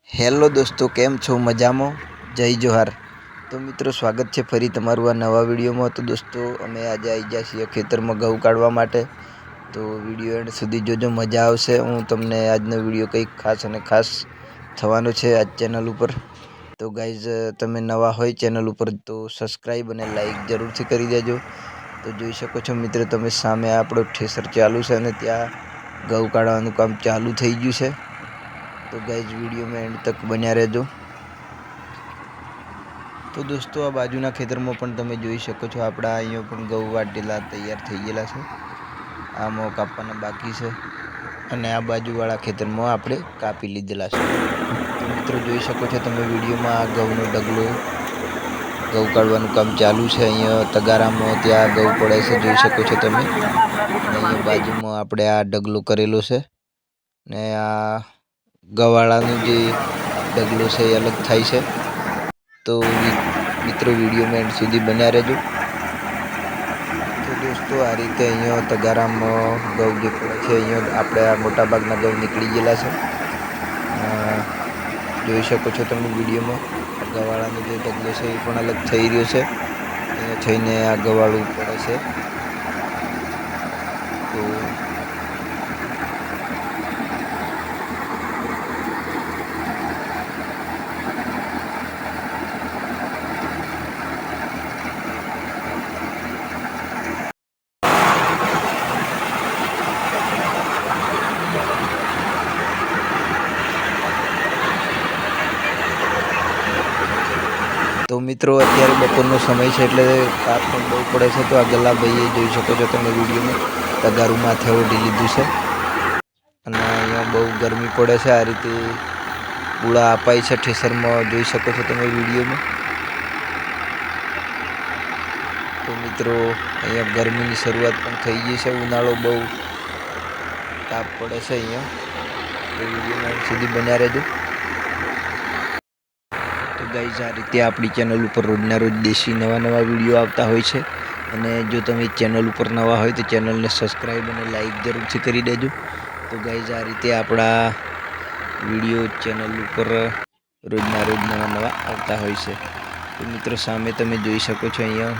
Hello દોસ્તો, કેમ છો? મજામાં? જય જોહાર. તો મિત્રો, સ્વાગત છે ફરી તમારું આ નવા વિડીયોમાં. તો દોસ્તો, અમે આજે આવી ગયા છીએ ખેતરમાં ઘઉં કાઢવા માટે. તો વિડીયો એન્ડ સુધી જોજો, મજા આવશે. હું તમને આજનો વિડીયો કંઈક ખાસ અને ખાસ થવાનો છે આજ ચેનલ ઉપર. તો ગાઈઝ, તમે નવા હોય ચેનલ ઉપર તો સબસ્ક્રાઈબ અને લાઈક જરૂરથી કરી દેજો. તો જોઈ શકો છો મિત્રો તમે સામે આપણો ઠેસર ચાલુ છે અને ત્યાં ઘઉં કાઢવાનું કામ ચાલુ થઈ ગયું છે. તો ગાઈઝ, વિડીયોમાં એન્ડ તક બન્યા રહેજો. તો દોસ્તો, આ બાજુના ખેતરમાં પણ તમે જોઈ શકો છો, આપણા અહીંયા પણ ઘઉં વાટેલા તૈયાર થઈ ગયેલા છે. આમાં કાપવાના બાકી છે અને આ બાજુવાળા ખેતરમાં આપણે કાપી લીધેલા છે. તો મિત્રો, જોઈ શકો છો તમે વિડીયોમાં આ ઘઉંનો ઢગલો ઘઉં કાઢવાનું કામ ચાલુ છે. અહીંયા તગારામાં ત્યાં ઘઉં પડે છે, જોઈ શકો છો તમે. અહીંયા બાજુમાં આપણે આ ઢગલો કરેલો છે ને આ ગવાળાનું જે ઢગલો છે એ અલગ થાય છે. તો મિત્રો, વિડીયોમાં એન્ડ સુધી બન્યા રહેજો. તો દોસ્તો, આ રીતે અહીંયા તગારામાં ઘઉં જે પડે છે, અહીંયા આપણે આ મોટાભાગના ઘઉં નીકળી ગયેલા છે. જોઈ શકો છો તમે વિડીયોમાં ગવાળાનો જે ઢગલો છે એ પણ અલગ થઈ રહ્યો છે. અહીંયા થઈને આ ગવાળું પડે છે. તો મિત્રો, અત્યારે બપોરનો સમય છે એટલે તાપ પણ બહુ પડે છે. તો આ ગલ્લાભાઈએ જોઈ શકો છો તમે વિડીયોમાં તગારું માથે ઓઢી લીધું છે અને અહીંયા બહુ ગરમી પડે છે. આ રીતે પૂળા અપાય છે ઠેસરમાં, જોઈ શકો છો તમે વિડીયોમાં. તો મિત્રો, અહીંયા ગરમીની શરૂઆત પણ થઈ ગઈ છે. ઉનાળો બહુ તાપ પડે છે અહીંયા. તો વિડીયોમાં સુધી બન્યા રહેજો. તો ગાઈઝ, આ રીતે આપણી ચેનલ ઉપર રોજના રોજ દેશી નવા વિડીયો આવતા હોય છે. અને જો તમે ચેનલ ઉપર નવા હોય તો ચેનલને સબસ્ક્રાઈબ અને લાઈક જરૂરથી કરી દેજો. તો ગાઈઝ, આ રીતે આપણા વિડીયો ચેનલ ઉપર રોજના રોજ નવા આવતા હોય છે. તો મિત્રો, સામે તમે જોઈ શકો છો અહીંયા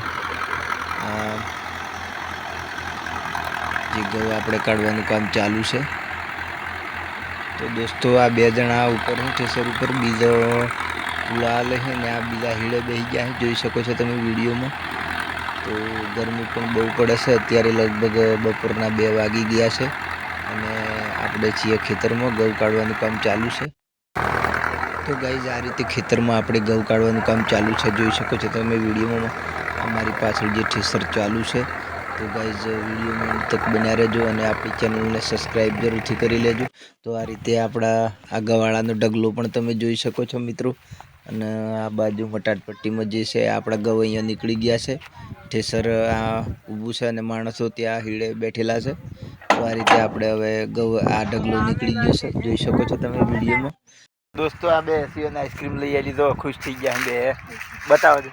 જે ઘઉં આપણે કાઢવાનું કામ ચાલુ છે. તો દોસ્તો, આ બે જણા ઉપર ઠેસર ઉપર બીજો પૂળા લે છે ને આ બીજા હીડે બેસી ગયા છે, જોઈ શકો છો તમે વિડીયોમાં. તો ગરમી પણ બહુ પડે છે. અત્યારે લગભગ બપોરના 2 વાગી ગયા છે અને આપણે છીએ ખેતરમાં. ઘઉં કાઢવાનું કામ ચાલુ છે. તો ગાઈઝ, આ રીતે ખેતરમાં આપણે ઘઉં કાઢવાનું કામ ચાલુ છે, જોઈ શકો છો તમે વિડીયોમાં. અમારી પાછળ જે ઠેસર ચાલુ છે. તો ગાઈઝ, વિડીયોમાં તક બન્યા રહેજો અને આપણી ચેનલને સબસ્ક્રાઈબ જરૂરથી કરી લેજો. તો આ રીતે આપણા આ ગવાળાનો ઢગલો પણ તમે જોઈ શકો છો મિત્રો. અને આ બાજુ મટાટપટ્ટીમાં જે છે આપણા ઘઉં અહીંયા નીકળી ગયા છે. ઠેસર આ ઊભું છે અને માણસો ત્યાં હીડે બેઠેલા છે. તો આ રીતે આપણે હવે ઘઉં આ ઢગલો નીકળી ગયો છે, જોઈ શકો છો તમે વિડીયોમાં. દોસ્તો, આ બે હસીઓને આઈસ્ક્રીમ લઈ આવી તો ખુશ થઈ ગયા બે. બતાવો છો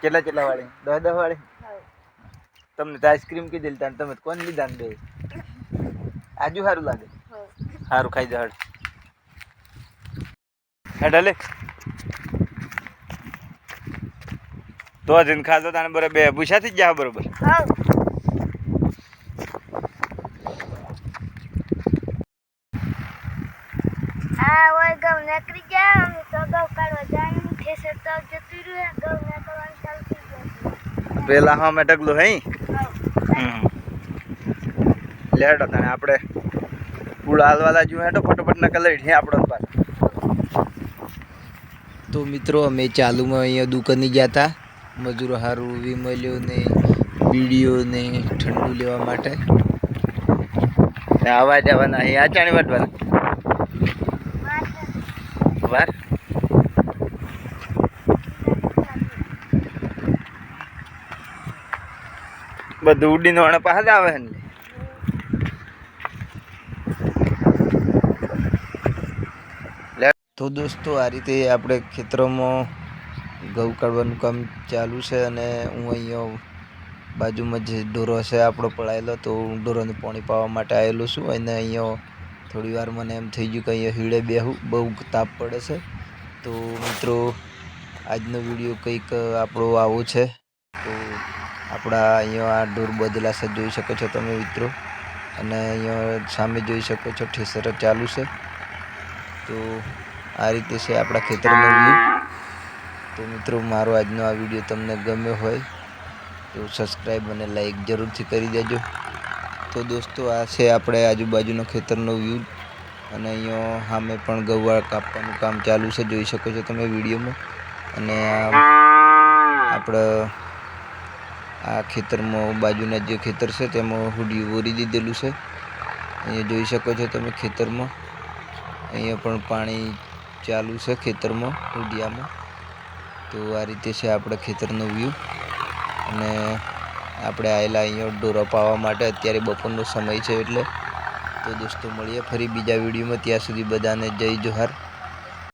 કેટલા વાળી? 10 વાળી. તમને તો આઈસ્ક્રીમ કીધી તમે કોણ લીધા બે? આજુ સારું લાગે? સારું, ખાઈ જાવ હેડલે તો જઈને ખાધો તાને બરાબર બે પૂછા થઈ ગયા બરોબર. પેલા હા મેં ઢગલો હે લેડો તને આપણે પૂળા હાલવાલા જો હેઠો ફટોફટ ના કલર હે આપણો પાસે. તો મિત્રો, અમે ચાલુમાં અહીંયા દુકાને ગયા હતા મજૂરો હારું વિમલ્યો ને બીડીઓ ને ઠંડુ લેવા માટે. આવા જવાના અહીં આચાણી વાટવાના વાર. બધું ઉડીને વાળા પાસે આવે ને. તો દોસ્તો, આ રીતે આપણે ખેતરોમાં ઘઉં કાઢવાનું કામ ચાલુ છે અને હું અહીંયા બાજુમાં જે ઢોરો છે આપણો પડાયેલો, તો હું ઢોરોને પાણી પાવા માટે આવેલો છું. અને અહીંયા થોડી વાર મને એમ થઈ ગયું કે અહીંયા હીડે બેહું, બહુ તાપ પડે છે. તો મિત્રો આજનો વિડીયો કંઈક આપણો આવો છે. તો આપણા અહીંયા આ ઢોર બધેલા છે, જોઈ શકો છો તમે મિત્રો. અને અહીંયા સામે જોઈ શકો છો ઠેસર ચાલુ છે. તો આ રીતે છે આપણા ખેતરનો વ્યૂ. તો મિત્રો મારો આજનો આ વિડીયો તમને ગમ્યો હોય તો સબસ્ક્રાઈબ અને લાઈક જરૂરથી કરી દેજો. તો દોસ્તો આ છે આપણે આજુબાજુનો ખેતરનો વ્યૂ. અને અહીંયા સામે પણ ગૌવાળ કાપવાનું કામ ચાલુ છે, જોઈ શકો છો તમે વિડીયોમાં. અને આપણે આ ખેતરમાં બાજુના જે ખેતર છે તેમાં હુડિયું વરી દીધેલું છે. અહીંયા જોઈ શકો છો તમે ખેતરમાં. અહીંયા પણ પાણી ચાલુ છે ખેતરમાં, હુડિયામાં. તો આ રીતે છે આપણે ખેતરનો વ્યૂ. અને આપણે આવેલા અહીંયા ઢોરો પાવા માટે. અત્યારે બપોરનો સમય છે એટલે. તો દોસ્તો મળીએ ફરી બીજા વિડીયોમાં. ત્યાં સુધી બધાને જય જોહાર.